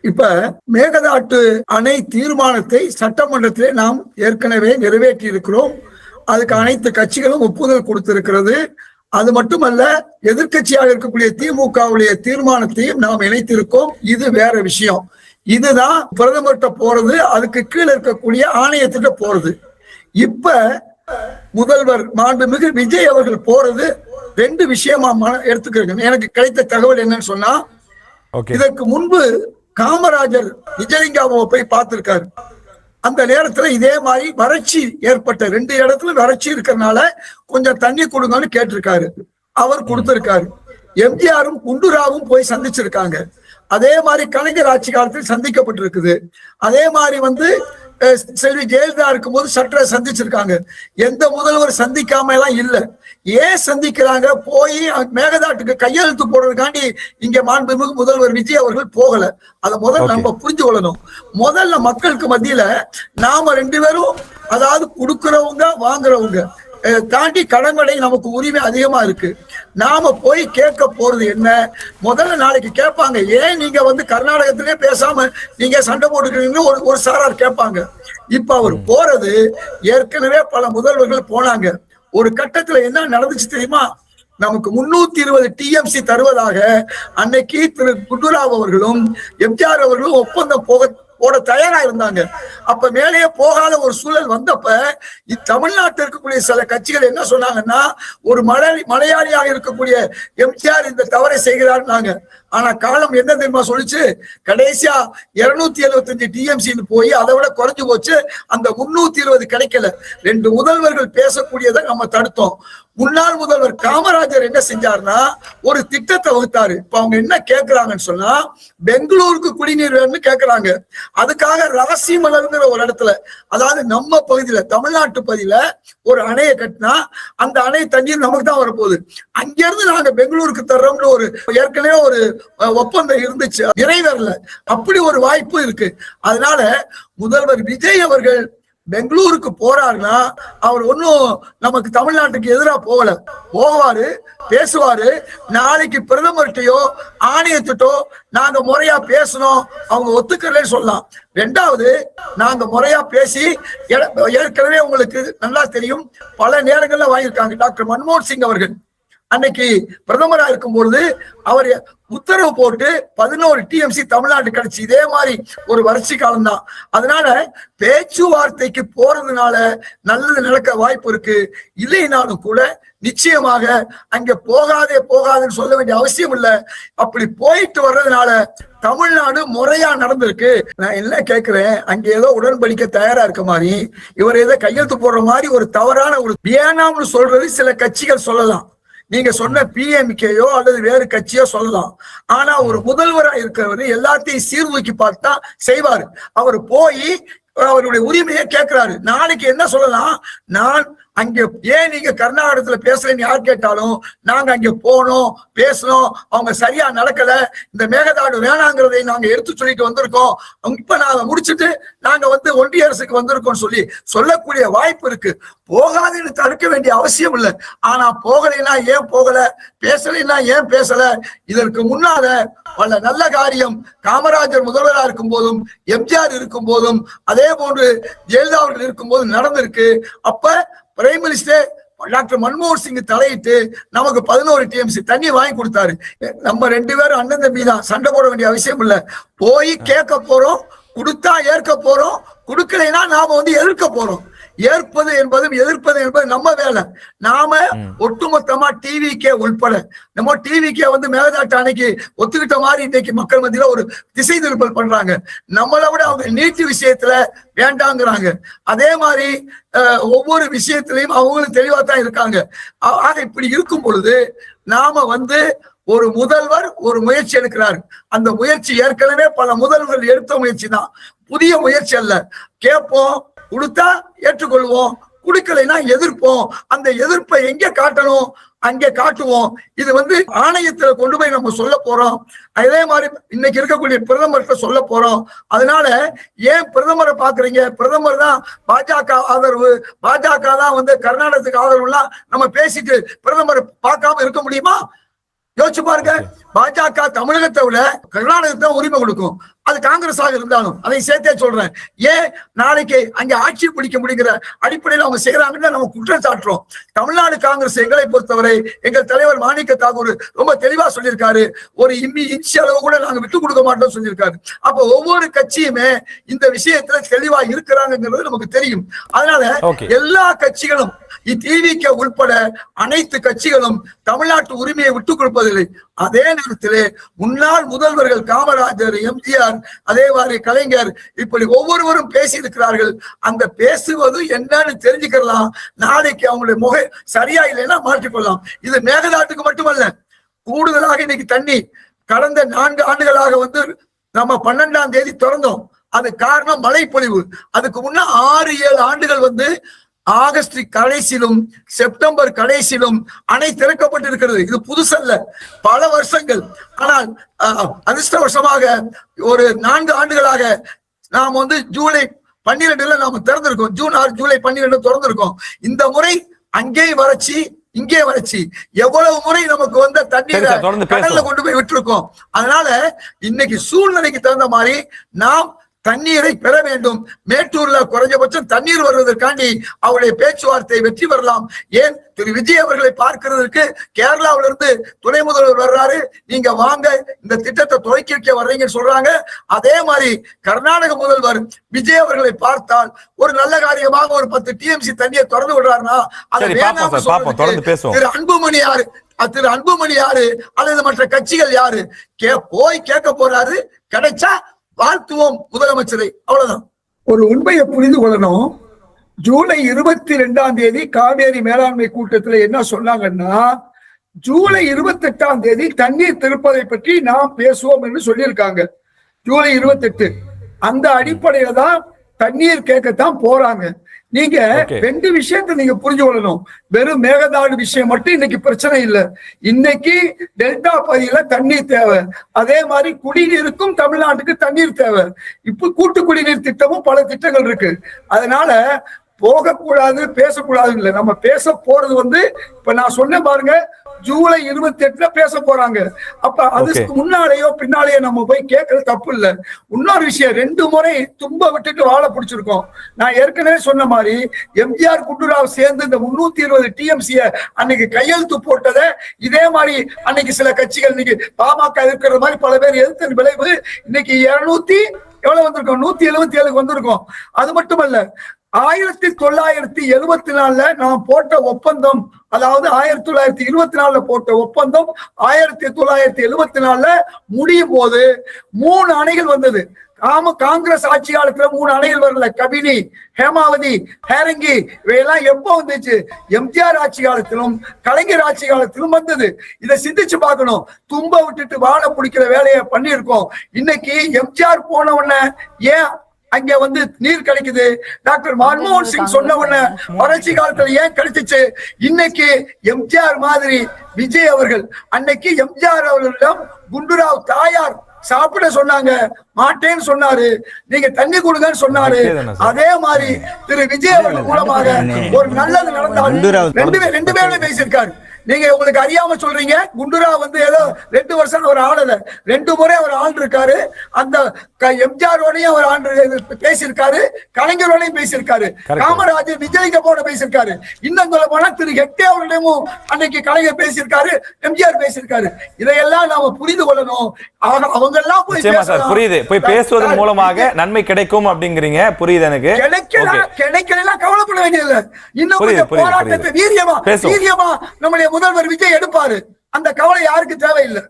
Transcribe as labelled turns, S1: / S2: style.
S1: இப்ப மேகதாட்டு அணை தீர்மானத்தை சட்டமன்றத்திலே நாம் ஏற்கனவே நிறைவேற்றி இருக்கிறோம். அதுக்கு அனைத்து கட்சிகளும் ஒப்புதல் கொடுத்திருக்கிறது. அது மட்டுமல்ல, எதிர்கட்சியாக இருக்கக்கூடிய திமுகவுடைய தீர்மானத்தையும் நாம் இணைத்திருக்கோம். இது வேற விஷயம். இதுதான் பிரதமர்கிட்ட போறது, அதுக்கு கீழே இருக்கக்கூடிய ஆணையத்திட்ட போறது. இப்ப முதல்வர் மாண்புமிகு விஜய் அவர்கள் போறது ரெண்டு விஷயமா எடுத்துக்கிறேன். எனக்கு கிடைத்த தகவல் என்னன்னு சொன்னா, இதற்கு முன்பு காமராஜர் நிஜலிங்காவை போய் பார்த்திருக்காரு. அந்த நேரத்துல இதே மாதிரி வறட்சி ஏற்பட்ட 2 இடத்துல வறட்சி இருக்கிறதுனால கொஞ்சம் தண்ணி கொடுங்கன்னு கேட்டிருக்காரு. அவர் கொடுத்திருக்காரு. எம்ஜிஆரும் குண்டுராவும் போய் சந்திச்சிருக்காங்க. அதே மாதிரி கலைஞர் ஆட்சி காலத்தில் சந்திக்கப்பட்டிருக்குது. அதே மாதிரி செல்வி ஜெயலலிதா இருக்கும்போது சற்ற சந்திச்சிருக்காங்க. எந்த முதல்வர் சந்திக்காம எல்லாம் இல்ல. ஏன் சந்திக்கிறாங்க? போய் மேகதாட்டுக்கு கையெழுத்து போடுறதுக்காண்டி இங்க மாண்புமிகு முதல்வர் விஜய் அவர்கள் போகல. அதை முதல்ல நம்ம புரிஞ்சு கொள்ளணும். முதல்ல மக்களுக்கு மத்தியில நாம 2 பேரும், அதாவது கொடுக்கிறவங்க வாங்குறவங்க தாண்டி கடன்களை நமக்கு உரிமை அதிகமா இருக்கு. நாம போய் கேட்க போறது என்ன? முதல்ல நாளைக்கு கேட்பாங்க, ஏன் நீங்க கர்நாடகத்திலே பேசாம நீங்க சண்டை போட்டுக்கிறீங்க ஒரு சாரார் கேட்பாங்க. இப்ப அவர் போறது, ஏற்கனவே பல முதல்வர்கள் போனாங்க. ஒரு கட்டத்துல என்ன நடந்துச்சு தெரியுமா? நமக்கு 320 டிஎம்சி தருவதாக அன்னைக்கு திரு குண்டுராவ் அவர்களும் எம்ஜிஆர் அவர்களும் ஒப்பந்தம் போட தயாரா இருந்தாங்க. அப்ப மேலேயே போகாத ஒரு சூழல் வந்தப்ப தமிழ்நாட்டில் இருக்கக்கூடிய சில கட்சிகள் என்ன சொன்னாங்கன்னா, ஒரு மலையாளியாக இருக்கக்கூடிய எம்ஜிஆர் இந்த தவறை செய்கிறார்னாங்க. ஆனா காலம் என்ன தெரியுமா சொல்லிச்சு? கடைசியா 275 டிஎம்சின்னு போய் அதை விட குறைஞ்சு போச்சு. அந்த 320 கிடைக்கல. 2 முதல்வர்கள் பேசக்கூடியதை நம்ம தடுத்தோம். முன்னாள் முதல்வர் காமராஜர் என்ன செஞ்சாருன்னா, ஒரு திட்டத்தை வகுத்தாரு. இப்ப அவங்க என்ன கேட்கிறாங்கன்னு சொன்னா, பெங்களூருக்கு குடிநீர் வேணும்னு கேட்கிறாங்க. அதுக்காக ராசிமலர்ங்கிற ஒரு இடத்துல, அதாவது நம்ம பகுதியில, தமிழ்நாட்டு பகுதியில ஒரு அணையை கட்டினா அந்த அணை தண்ணீர் நமக்கு தான் வரப்போகுது. அங்கிருந்து நாங்க பெங்களூருக்கு தர்றோம்னு ஒரு ஏற்கனவே ஒரு ஒப்பந்தம் இருந்துச்சு, நிறைவேறல. அப்படி ஒரு வாய்ப்பு இருக்கு. அதனால முதல்வர் விஜய் அவர்கள் பெங்களூருக்கு போறாருன்னா அவர் ஒன்னும் நமக்கு தமிழ்நாட்டுக்கு எதிராக போகல. போவாரு, பேசுவாரு. நாளைக்கு பிரதமர்கிட்டயோ ஆணையத்திட்டோ நாங்க முறையா பேசணும், அவங்க ஒத்துக்கலன்னு சொல்லலாம். 2வது, நாங்க முறையா பேசி, ஏற்கனவே உங்களுக்கு நல்லா தெரியும், பல நேரங்கள்ல வாங்கியிருக்காங்க. டாக்டர் மன்மோகன் சிங் அவர்கள் அன்னைக்கு பிரதமரா இருக்கும் பொழுது அவர் உத்தரவு போட்டு 11 டிஎம்சி தமிழ்நாடு கிடைச்சு. இதே மாதிரி ஒரு வறட்சி காலம் தான். அதனால பேச்சுவார்த்தைக்கு போறதுனால நல்லது நடக்க வாய்ப்பு இருக்கு. இல்லைனாலும் கூட நிச்சயமாக அங்க போகாதுன்னு சொல்ல வேண்டிய அவசியம் இல்லை. அப்படி போயிட்டு வர்றதுனால தமிழ்நாடு முறையா நடந்திருக்கு. நான் என்ன கேட்கிறேன், அங்க ஏதோ உடன்படிக்கை தயாரா இருக்க மாதிரி, இவர் ஏதோ கையெழுத்து போடுற மாதிரி ஒரு தவறான ஒரு வேணாம்னு சொல்றது சில கட்சிகள் சொல்லலாம். நீங்க சொன்ன பிஎம்கேயோ அல்லது வேறு கட்சியோ சொல்லலாம். ஆனா ஒரு முதல்வராக இருக்கிறவர் எல்லாத்தையும் சீர்தூக்கி பார்த்தா செய்வாரு. அவர் போய் அவருடைய உரிமையை கேட்கிறாரு. நாளைக்கு என்ன சொல்லலாம், நான் அங்க ஏன் நீங்க கர்நாடகத்துல பேசுறேன்னு யார் கேட்டாலும் நாங்க அங்க போனோம், பேசணும், அவங்க சரியா நடக்கல, இந்த மேகதாடு வேணாங்கிறதை நாங்க எடுத்து சொல்லிட்டு வந்திருக்கோம், இப்ப நாங்க முடிச்சுட்டு நாங்க ஒன்றிய அரசுக்கு வந்திருக்கோம் சொல்லக்கூடிய வாய்ப்பு இருக்கு. போகாதுன்னு தடுக்க வேண்டிய அவசியம் இல்லை. ஆனா போகலைன்னா ஏன் போகல, பேசலைன்னா ஏன் பேசல? இதற்கு முன்னால பல நல்ல காரியம் காமராஜர் முதல்வராக இருக்கும் போதும் எம்ஜிஆர் இருக்கும் போதும் அதே போன்று ஜெயலலிதா அவர்கள் இருக்கும் போது நடந்திருக்கு. அப்ப பிரைம் மினிஸ்டர் டாக்டர் மன்மோகன் சிங் தலையிட்டு நமக்கு 11 டிஎம்சி தண்ணி வாங்கி கொடுத்தாரு. நம்ம 2 பேரும் அண்ணன் தம்பி தான், சண்டை போட வேண்டிய அவசியம் இல்லை. போய் கேட்க போறோம், கொடுத்தா ஏற்க போறோம், கொடுக்கலைன்னா நாம எதிர்க்க போறோம். ஏற்பது என்பதும் எதிர்ப்பது என்பது நம்ம வேலை. நாம ஒட்டுமொத்தமா டிவிக்கே உள்பட நம்ம டிவிக்கே மேகதாட்டு அணைக்கு ஒத்துக்கிட்ட மாதிரி இன்னைக்கு மக்கள் மத்தியில ஒரு திசை திருப்பல் பண்றாங்க. நம்மளை விட அவங்க நீட்டு விஷயத்துல வேண்டாங்கிறாங்க. அதே மாதிரி ஒவ்வொரு விஷயத்திலையும் அவங்களும் தெளிவா தான் இருக்காங்க. ஆக இப்படி இருக்கும் பொழுது நாம ஒரு முதல்வர் ஒரு முயற்சி எடுக்கிறார். அந்த முயற்சி ஏற்கனவே பல முதல்வர்கள் எடுத்த முயற்சி தான், புதிய முயற்சி அல்ல. கேட்போம், கொடுத்தா ஏற்றுக்கொள்வோம், கொடுக்கலைன்னா எதிர்ப்போம். அந்த எதிர்ப்பை எங்க காட்டணும் அங்கே காட்டுவோம். இது ஆணையத்துல கொண்டு போய் நம்ம சொல்ல போறோம். அதே மாதிரி இன்னைக்கு இருக்கக்கூடிய பிரதமர்கிட்ட சொல்ல போறோம். அதனால ஏன் பிரதமரை பாக்குறீங்க? பிரதமர் தான் பாஜக ஆதரவு, பாஜக தான் கர்நாடகத்துக்கு ஆதரவுலாம் நம்ம பேசிட்டு பிரதமரை பார்க்காம இருக்க முடியுமா? யோசிச்சு பாருங்க. பாஜக தமிழகத்தை விட கர்நாடகத்தை உரிமை கொடுக்கும். அது காங்கிரஸாக இருந்தாலும் அதை சேர்த்தே சொல்றேன். ஏன் நாளைக்கு அங்க ஆட்சி பிடிக்க முடிகிற அடிப்படையில் அவங்க செய்யறாங்கன்னு நம்ம குற்றம் சாட்டுறோம். தமிழ்நாடு காங்கிரஸ் எங்களை பொறுத்தவரை எங்கள் தலைவர் மாணிக்க தாகூர் ரொம்ப தெளிவா சொல்லியிருக்காரு. ஒரு இன்ச்சு அளவு கூட நாங்க விட்டு கொடுக்க மாட்டோம் சொல்லியிருக்காரு. அப்ப ஒவ்வொரு கட்சியுமே இந்த விஷயத்துல தெளிவா இருக்கிறாங்கிறது நமக்கு தெரியும். அதனால எல்லா கட்சிகளும் டிவிக்கு உட்பட அனைத்து கட்சிகளும் தமிழ்நாட்டு உரிமையை விட்டுக் கொடுப்பதில்லை. அதே நேரத்திலே முன்னாள் முதல்வர்கள் காமராஜர், எம்ஜிஆர், அதே மாதிரி கலைஞர் இப்படி ஒவ்வொருவரும் பேசி இருக்கிறார்கள். அந்த பேசுவது என்னன்னு தெரிஞ்சுக்கலாம். நாளைக்கு அவங்களுடைய முக சரியா இல்லைன்னா மாற்றிக்கொள்ளலாம். இது மேகதாட்டுக்கு மட்டுமல்ல, கூடுதலாக இன்னைக்கு தண்ணி கடந்த 4 ஆண்டுகளாக வந்து நம்ம 12ஆம் தேதி திறந்தோம். அது காரணம் மழைப்பொழிவு. அதுக்கு முன்ன 6-7 ஆண்டுகள் வந்து ஆகஸ்ட் கடைசியிலும் செப்டம்பர் கடைசியிலும் அணை திறக்கப்பட்டிருக்கிறது. இது புதுசல்ல, பல வருஷங்கள். ஆனால் அதிர்ஷ்டவசமாக ஒரு 4 ஆண்டுகளாக நாம் வந்து ஜூலை 12 நாம திறந்திருக்கோம். ஜூன் 6 ஜூலை 12 திறந்திருக்கோம். இந்த முறை அங்கே வறட்சி, இங்கே வறட்சி. எவ்வளவு முறை நமக்கு வந்த தண்ணீரை கடல்ல கொண்டு போய் விட்டுருக்கோம். அதனால இன்னைக்கு சூழ்நிலைக்கு தகுந்த மாதிரி நாம் தண்ணீரை பெற வேண்டும். மேட்டூர்ல குறைஞ்சபட்சம் தண்ணீர் வருவதற்காண்டி அவருடைய பேச்சுவார்த்தை வெற்றி பெறலாம். ஏன் திரு விஜய் அவர்களை பார்க்கிறதுக்கு கேரளாவில இருந்து துணை முதல்வர் வர்றாரு. நீங்க வாங்க இந்த திட்டத்தை துவக்கி வைக்க வர்றீங்கன்னு சொல்றாங்க. அதே மாதிரி கர்நாடக முதல்வர் விஜய் அவர்களை பார்த்தால் ஒரு நல்ல காரியமாக ஒரு 10 டிஎம்சி தண்ணியை திறந்து விடுறாருன்னா அதை திரு அன்புமணி யாரு, திரு அன்புமணி யாரு அல்லது மற்ற கட்சிகள் யாரு போய் கேட்க போறாரு. கிடைச்சா வாழ்த்துவோம் முதலமைச்சரை. அவ்வளவுதான். ஒரு உண்மையை புரிந்து கொள்ளணும். ஜூலை 22ஆம் தேதி காவேரி மேலாண்மை கூட்டத்தில் என்ன சொன்னாங்கன்னா, ஜூலை 28ஆம் தேதி தண்ணீர் திறப்பதை பற்றி நாம் பேசுவோம் என்று சொல்லியிருக்காங்க. ஜூலை 28. அந்த அடிப்படையில தான் தண்ணீர் கேட்கத்தான் போறாங்க. நீங்க 2 விஷயத்தை நீங்க புரிஞ்சு கொள்ளணும். வெறும் மேகதாடு விஷயம் மட்டும் இன்னைக்கு பிரச்சனை இல்லை. இன்னைக்கு டெல்டா பகுதியில தண்ணீர் தேவை. அதே மாதிரி குடிநீருக்கும் தமிழ்நாட்டுக்கு தண்ணீர் தேவை. இப்ப கூட்டு குடிநீர் திட்டமும் பல திட்டங்கள் இருக்கு. அதனால போகக்கூடாது பேசக்கூடாது இல்லை. நம்ம பேச போறது வந்து இப்ப நான் சொன்னேன் பாருங்க, ஜூலை 28 பேச போறாங்க. அப்ப அதுக்கு முன்னாலேயோ பின்னாலேயோ நம்ம போய் கேட்கறது தப்பு இல்லை. இன்னொரு விஷயம், 2 முறை தும்ப விட்டுட்டு வாழை பிடிச்சிருக்கோம். நான் ஏற்கனவே சொன்ன மாதிரி எம்ஜிஆர் குண்டுராவ் சேர்ந்து இந்த 320 டிஎம்சிய அன்னைக்கு கையெழுத்து போட்டதை இதே மாதிரி அன்னைக்கு சில கட்சிகள் இன்னைக்கு பாமக இருக்கிற மாதிரி பல பேர் எதிர்த்த விளைவு இன்னைக்கு 200 எவ்வளவு வந்திருக்கோம், 177 வந்திருக்கோம். அது மட்டுமல்ல, 1974 நாம் போட்ட ஒப்பந்தம், அதாவது 1924 போட்ட ஒப்பந்தம் 1974 முடியும் போது 3 அணைகள் வந்தது. காங்கிரஸ் ஆட்சி காலத்துல 3 அணைகள் வரல. கபினி, ஹேமாவதி, ஹேரங்கி இவையெல்லாம் எப்போ வந்துச்சு? எம்ஜிஆர் ஆட்சி காலத்திலும் கலைஞர் ஆட்சி காலத்திலும் வந்தது. இதை சிந்திச்சு பார்க்கணும். தும்ப விட்டுட்டு வாழை பிடிக்கிற வேலையை பண்ணியிருக்கோம். இன்னைக்கு எம்ஜிஆர் போன உடனே ஏன் அங்க வந்து நீர் கிடைக்குது? டாக்டர் மன்மோகன் சிங் சொன்ன உடனே வறட்சி காலத்துல ஏன் கிடைச்சிச்சு? இன்னைக்கு எம்ஜிஆர் மாதிரி விஜய் அவர்கள், அன்னைக்கு எம்ஜிஆர் அவர்களிடம் குண்டுராவ் தாயார் சாப்பிட சொன்னாங்க, மாட்டேன்னு சொன்னாரு. நீங்க தண்ணி கொடுங்கன்னு சொன்னாரு. அதே மாதிரி திரு விஜய் அவர்கள் மூலமாக ஒரு நல்லது நடந்தால் 2 பேரும் பேசியிருக்காரு. நீங்க உங்களுக்கு அறியாம சொல்றீங்க. குண்டுராவ் வந்து ஏதோ 2 வருஷம் ஒரு ஆளல, 2 முறை அவர் ஆண்டு இருக்காரு. அந்த எம்ஜிஆரோடையும் அவர் ஆண்டு பேசியிருக்காரு, கலைஞரோடையும் பேசியிருக்காரு, காமராஜர் விஜய்க்கு போட பேசியிருக்காரு. இன்னும் சொல்ல போனா திரு ஹெக்டே அவர்களிடமும் அன்னைக்கு கலைஞர் பேசியிருக்காரு, எம்ஜிஆர் பேசியிருக்காரு. இதையெல்லாம் நாம புரிந்து கொள்ளணும். அவங்க எல்லாம் போய்
S2: புரியுது, போய் பேசுவதன் மூலமாக நன்மை கிடைக்கும் அப்படிங்கிறீங்க. புரியுது எனக்கு.
S1: கிடைக்கலாம் கவலைப்பட வேண்டியதில்லை. இன்னும் போராட்டத்தை வீரியமா நம்முடைய முதல்வர் விஜய் எடுப்பாரு. அந்த கவலை யாருக்கு தேவையில்லை.